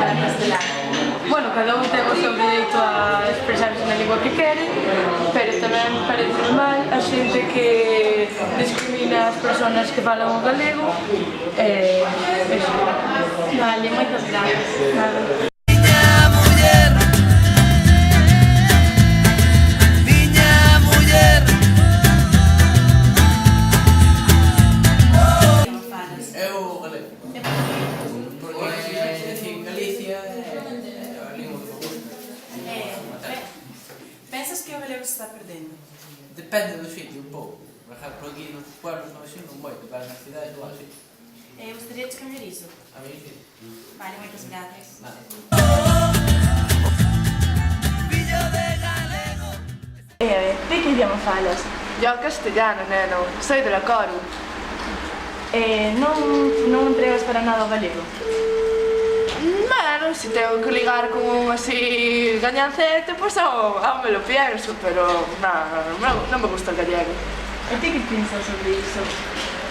falan castelán? Bueno, cada un ten o seu dereito a expresarse na lingua que quere, pero tamén parece mal a xente que discrimina as persoas que falan o galego. Eso. Vale, moitas gracias. Nada. Pensas que o galego se está perdendo? Depende do sitio un pouco. Por exemplo, aquí nos pueblos non así non moito, pero nas cidades igual así. Gostaria de cambiar iso? A mí sí. Vale, moitas gracias. Nada. De que idioma falas? Yo castellano, neno. Soy de la Coru. Non empregas para nada o galego? Bueno, si tengo que ligar con un así gañancete, pues aún me lo pienso, pero no me gusta el gallego. E ti que piensas sobre iso?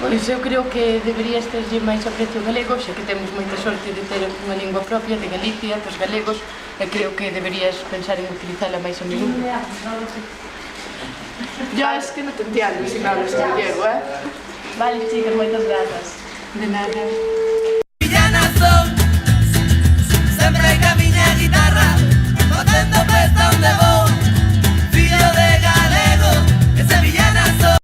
Pois eu creo que deberías terlle máis aprecio ao galego, xa que temos moita sorte de ter unha lingua propia de Galicia, dos galegos, e creo que deberías pensar en utilizala máis a menudo. Ya es que no te entiendo si me hablas en gallego, ¿eh? Vale, chicas, moitas grazas. De nada. Villanas son, sempre ca miña guitarra, botendo festa onde vou, fillo de galego, e sevillanas son.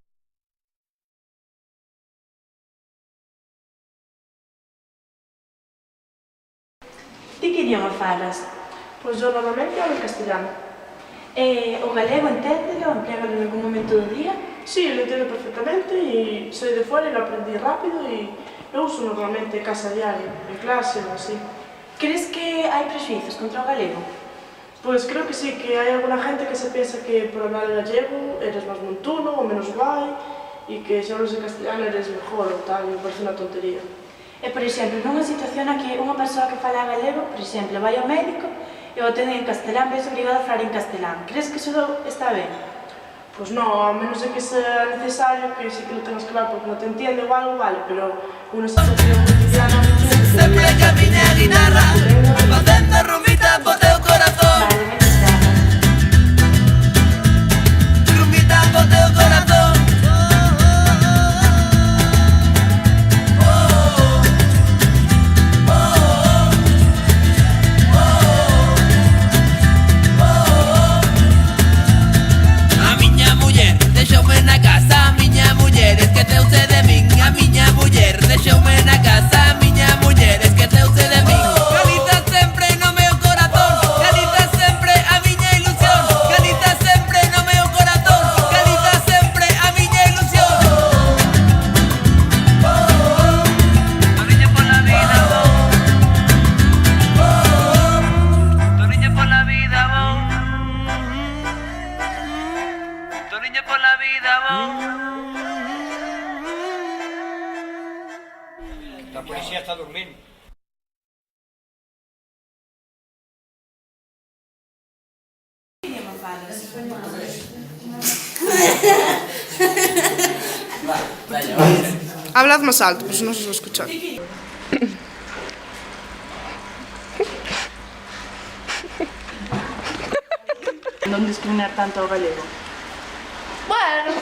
Ti que idioma falas? Pues yo normalmente hablo castellano. O galego enténdelo, emplégalo en algún momento do día? Sí, lo entiendo perfectamente y soy de fuera y lo aprendí rápido y lo uso normalmente en casa diario, en clase o así. Crees que hai prexuizos contra o galego? Pues creo que sí, que hay alguna gente que se piensa que por hablar gallego eres más montuno o menos guay y que si hablas en castellano eres mejor o tal, me parece una tontería. E, por exemplo, nunha situación na que unha persoa que fala galego, por exemplo, vai ao médico e o atenden en castelán, ves obrigado a falar en castelán. Crees que iso está ben? Pues no, a menos de que sea necesario, que sí que lo tengas claro porque no te entiende o algo, vale, pero una situación cotidiana... Sempre ca miña guitarra, facendo rumbita po teu corazón, Vale, moitas grazas. rumbita po teu corazón. A miña muller deixoume na casa, a miña muller esqueceuse de min. A miña muller deixoume na casa, a miña muller esqueceuse de min. Galiza sempre no meu corazón, Galiza sempre a miña ilusión, Galiza sempre no meu corazón, Galiza sempre a miña ilusión. Toriño pola vida vou, toriño pola vida vou, toriño pola vida vou. La policía está durmiendo. Que idioma falas? Hablad más alto, pues no se os escucha. Non discriminar tanto ao galego. Bueno,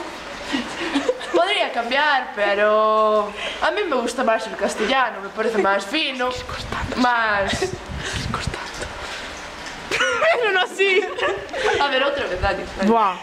podría cambiar, pero a mí me gusta más el castellano, me parece más fino, más... Pero no así. A ver, otra vez, Dani. Buah.